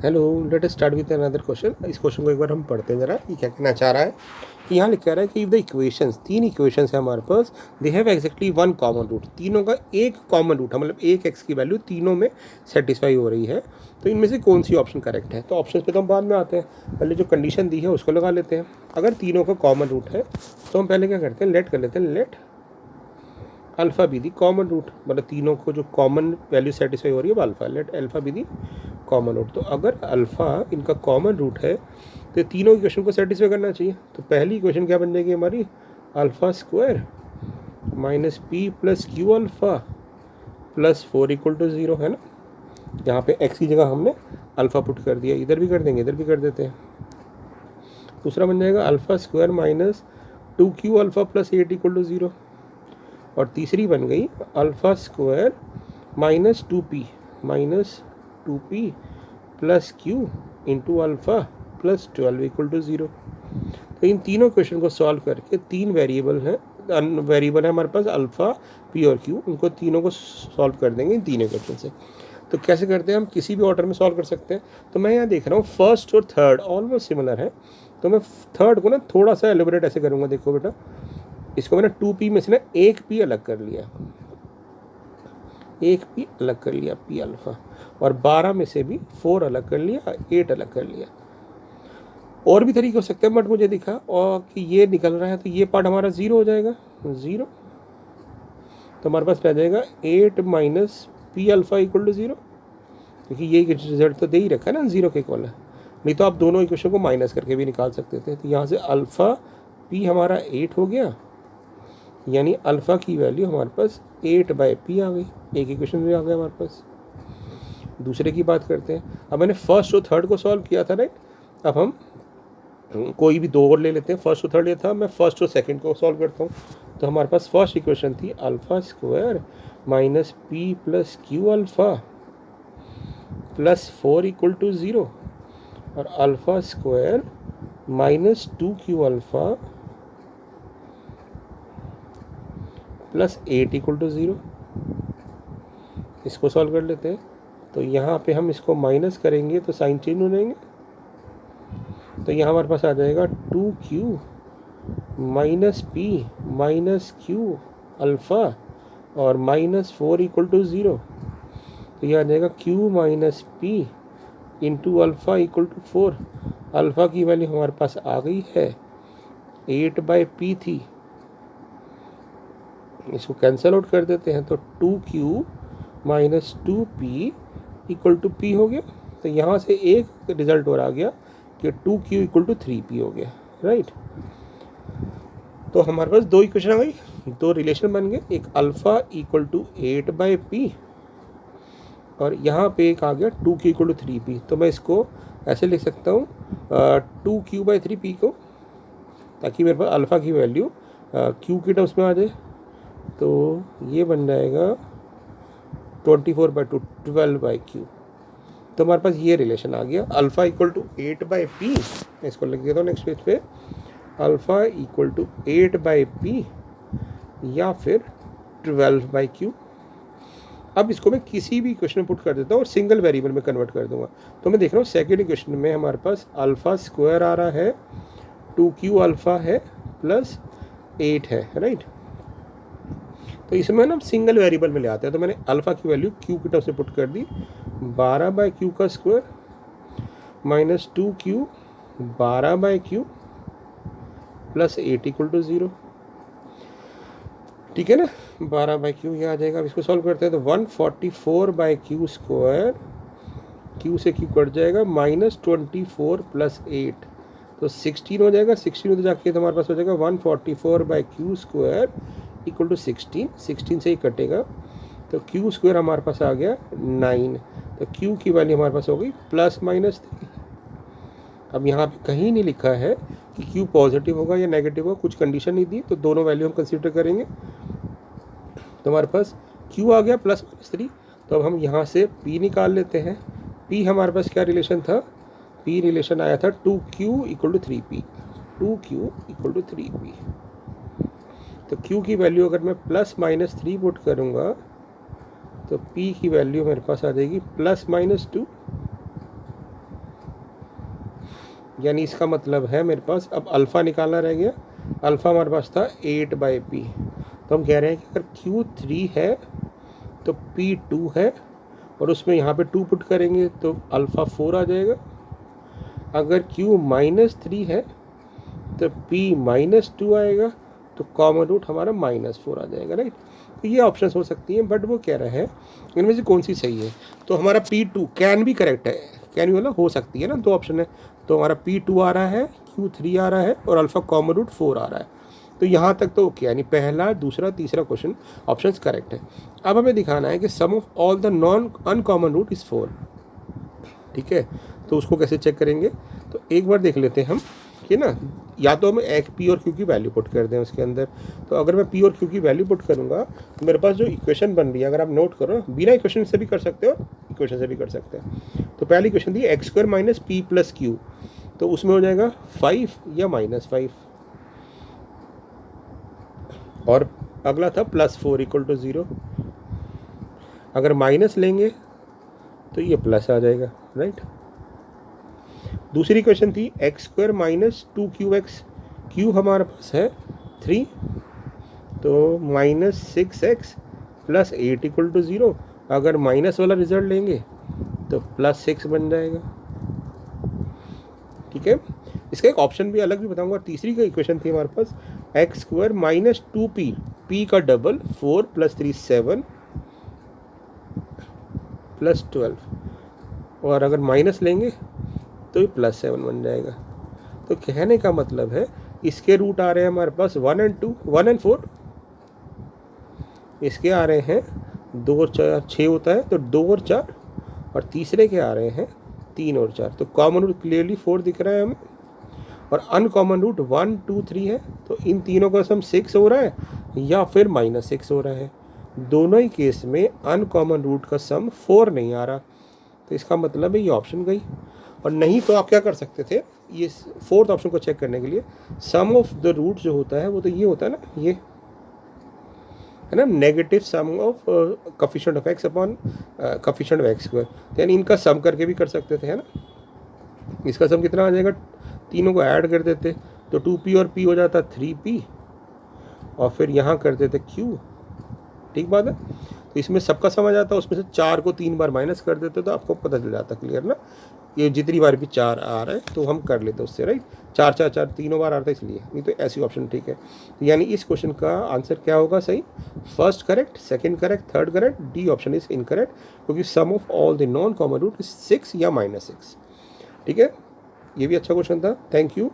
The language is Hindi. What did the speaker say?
Hello, let us start with another question. इस क्वेश्चन को एक बार हम पढ़ते हैं जरा। ये क्या कहना चाह रहा है कि यहाँ लिखा रहा है कि द इक्वेशंस, तीन इक्वेशंस है हमारे पास, they have exactly one common root. तीनों का एक कॉमन रूट है, मतलब एक एक्स की वैल्यू तीनों में सेटिस्फाई हो रही है। तो इनमें से कौन सी ऑप्शन करेक्ट है? तो ऑप्शन पे तो हम बाद में आते हैं, पहले जो कंडीशन दी है उसको लगा लेते हैं। अगर तीनों का कॉमन रूट है तो हम पहले क्या करते हैं, लेट कर लेते हैं, let alpha be the common root, मतलब तीनों को जो कॉमन वैल्यू सेटिस्फाई हो रही है वो alpha, let alpha be the common root. तो अगर अल्फ़ा इनका कॉमन रूट है तो तीनों इक्वेशन को सेटिस्फाई करना चाहिए। तो पहली इक्वेशन क्या बन जाएगी हमारी, alpha square minus P plus Q alpha plus 4 equal to 0 है ना। यहाँ पे एक्स की जगह हमने अल्फ़ा पुट कर दिया, इधर भी कर देंगे, इधर भी कर देते हैं। दूसरा बन जाएगा alpha square minus 2q alpha plus 8 equal to 0। और तीसरी बन गई alpha square minus 2p plus Q into alpha plus 12 equal to 0। तो इन तीनों क्वेश्चन को सॉल्व करके, तीन वेरिएबल है हमारे पास अल्फ़ा, पी और क्यू, उनको तीनों को सॉल्व कर देंगे इन तीनों क्वेश्चन से। तो कैसे करते हैं, हम किसी भी ऑर्डर में सॉल्व कर सकते हैं। तो मैं यहाँ देख रहा हूँ फर्स्ट और थर्ड ऑलमोस्ट सिमिलर है, तो मैं थर्ड को ना थोड़ा सा एलिब्रेट ऐसे करूँगा। देखो बेटा, इसको मैंने 2p में से ना एक p अलग कर लिया, एक p अलग कर लिया, p अल्फ़ा, और 12 में से भी 4 अलग कर लिया, 8 अलग कर लिया। और भी तरीके हो सकते हैं, बट मुझे दिखा और कि ये निकल रहा है तो ये पार्ट हमारा 0 हो जाएगा, 0। तो हमारे पास रह जाएगा 8 minus P alpha equal to 0, क्योंकि ये रिजल्ट तो दे ही रखा है ना, 0 के इक्वल है। नहीं तो आप दोनों इक्वेशन को माइनस करके भी निकाल सकते थे। तो यहाँ से अल्फ़ा p हमारा 8 हो गया, यानी अल्फ़ा की वैल्यू हमारे पास 8/p आ गई। एक इक्वेशन में आ गया हमारे पास। दूसरे की बात करते हैं। अब मैंने फर्स्ट और थर्ड को सॉल्व किया था, राइट। अब हम कोई भी दो और ले लेते हैं, फर्स्ट और थर्ड लिया था, मैं फर्स्ट और सेकंड को सॉल्व करता हूँ। तो हमारे पास फर्स्ट इक्वेशन थी alpha square minus P plus Q alpha plus 4 equal to 0, और alpha square minus 2q alpha plus 8 equal to 0। इसको सॉल्व कर लेते हैं। तो यहाँ पे हम इसको माइनस करेंगे तो साइन चेंज हो जाएंगे। तो यहाँ हमारे पास आ जाएगा 2q minus P minus Q alpha और माइनस 4 इक्वल टू 0। तो यह आ जाएगा q minus P into alpha equal to 4। Alpha की वैल्यू हमारे पास आ गई है, 8/p थी। इसको कैंसल आउट कर देते हैं, तो 2q minus 2p equal to p हो गया। तो यहाँ से एक रिजल्ट और आ गया कि 2q इक्वल टू 3p हो गया, राइट। तो हमारे पास दो इक्वेशन आ गई, दो रिलेशन बन गए। एक अल्फ़ा इक्वल टू 8/p और यहाँ पे एक आ गया 2q इक्वल टू 3p। तो मैं इसको ऐसे लिख सकता हूँ 2q/3p को, ताकि मेरे पास अल्फ़ा की वैल्यू q के टर्म्स में आ जाए। तो ये बन जाएगा 24/2, 12/q। तो हमारे पास ये रिलेशन आ गया, अल्फ़ा इक्वल टू 8/p। इसको लिख देता हूँ नेक्स्ट पेज पे, अल्फ़ा इक्वल टू 8/p या फिर 12/q। अब इसको मैं किसी भी इक्वेशन में पुट कर देता हूँ और सिंगल वेरिएबल में कन्वर्ट कर दूंगा। तो मैं देख रहा हूँ सेकेंड इक्वेशन में हमारे पास अल्फ़ा स्क्वायर आ रहा है, 2q अल्फ़ा है प्लस 8 है, राइट। तो इसमें ना हम सिंगल वेरिएबल में ले आते हैं। तो मैंने अल्फ़ा की वैल्यू q की तरफ से पुट कर दी, 12/q का square minus 2q 12/q plus 8 equal to 0। ठीक है ना, 12/q ये आ जाएगा। अब इसको सॉल्व करते हैं तो 144/q स्क्वायर, q से q कट जाएगा, माइनस 24 प्लस 8 तो 16 हो जाएगा। 16 तो जाके हमारे पास हो जाएगा 144/q स्क्वायर इक्वल टू 16 से ही कटेगा। तो q स्क्वायर हमारे पास आ गया 9। तो q की वैल्यू हमारे पास हो गई +-3। अब यहाँ पे कहीं नहीं लिखा है कि q पॉजिटिव होगा या नेगेटिव होगा, कुछ कंडीशन नहीं दी, तो दोनों वैल्यू हम कंसीडर करेंगे। तो हमारे पास q आ गया +-3। तो अब हम यहाँ से p निकाल लेते हैं। p हमारे पास क्या रिलेशन था, p रिलेशन आया था 2q equal to 3p, 2q equal to 3p। तो q की वैल्यू अगर मैं +-3 पुट करूँगा तो p की वैल्यू मेरे पास आ जाएगी +-2 यानी इसका मतलब है मेरे पास अब अल्फ़ा निकालना रह गया। अल्फ़ा हमारे पास था 8/p, तो हम कह रहे हैं कि अगर Q3 है तो P2 है, और उसमें यहाँ पे 2 पुट करेंगे तो अल्फ़ा 4 आ जाएगा। अगर Q-3 है तो P-2 आएगा, तो कॉमन रूट हमारा -4 आ जाएगा, राइट। तो ये ऑप्शंस हो सकती हैं, बट वो कह रहे हैं इनमें से कौन सी सही है। तो हमारा P2 कैन भी करेक्ट है, कैन भी मतलब हो सकती है ना, 2 ऑप्शन है। तो हमारा P2 आ रहा है, Q3 आ रहा है, और अल्फ़ा कॉमन रूट 4 आ रहा है। तो यहाँ तक तो ओके, यानी पहला, दूसरा, तीसरा क्वेश्चन ऑप्शंस करेक्ट है। अब हमें दिखाना है कि sum of all the non uncommon root is 4, ठीक है। तो उसको कैसे चेक करेंगे, तो एक बार देख लेते हैं हम कि ना, या तो हम एक पी और क्यू की वैल्यू पुट कर दें उसके अंदर। तो अगर मैं पी और क्यू की वैल्यू पुट करूँगा तो मेरे पास जो इक्वेशन बन रही है, अगर आप नोट करो, बिना इक्वेशन से भी कर सकते हो, इक्वेशन से भी कर सकते हैं। तो पहली इक्वेशन थी x² - p + q, तो उसमें हो जाएगा 5 या -5, और अगला था +4 = 0। अगर माइनस लेंगे तो ये प्लस आ जाएगा, राइट। दूसरी क्वेश्चन थी x² - 2qx, q हमारे पास है 3, तो -6x + 8 = 0। अगर माइनस वाला रिजल्ट लेंगे तो +6 बन जाएगा, ठीक है। इसका एक ऑप्शन भी अलग भी बताऊंगा। तीसरी का इक्वेशन थी हमारे पास x² - 2p, p का डबल 4 + 3 7 + 12, और अगर माइनस लेंगे तो ये +7 बन जाएगा। तो कहने का मतलब है इसके रूट आ रहे हैं हमारे पास 1 और 2, 1 और 4, इसके आ रहे हैं 2 और 4 6 होता है, तो 2 और 4, और तीसरे के आ रहे हैं 3 और 4। तो कॉमन रूट क्लियरली 4 दिख रहा है हमें, और अनकॉमन रूट 1 2 3 है। तो इन तीनों का सम 6 हो रहा है या फिर -6 हो रहा है। दोनों ही केस में अनकॉमन रूट का सम 4 नहीं आ रहा, तो इसका मतलब है ये ऑप्शन गई। और नहीं तो आप क्या कर सकते थे, ये फोर्थ ऑप्शन को चेक करने के लिए सम ऑफ द रूट जो होता है वो तो ये होता है ना, ये है ना, negative sum of coefficient of x upon coefficient of x², यानी इनका सम करके भी कर सकते थे, है ना। इसका सम कितना आ जाएगा, तीनों को ऐड कर देते तो 2p और p हो जाता 3p, और फिर यहाँ कर देते q, ठीक बात है। तो इसमें सबका समझ आता, उसमें से 4 को 3 बार माइनस कर देते तो आपको पता चल जाता, क्लियर ना। ये जितनी बार भी 4 आ रहा है तो हम कर लेते उससे, राइट। 4 4 4 तीनों बार आता है इसलिए, नहीं तो ऐसी ऑप्शन ठीक है। यानी इस क्वेश्चन का आंसर क्या होगा सही, first correct, second correct, third correct, D option is incorrect, क्योंकि sum of all the non common root is 6 या -6, ठीक है। ये भी अच्छा क्वेश्चन था, थैंक यू।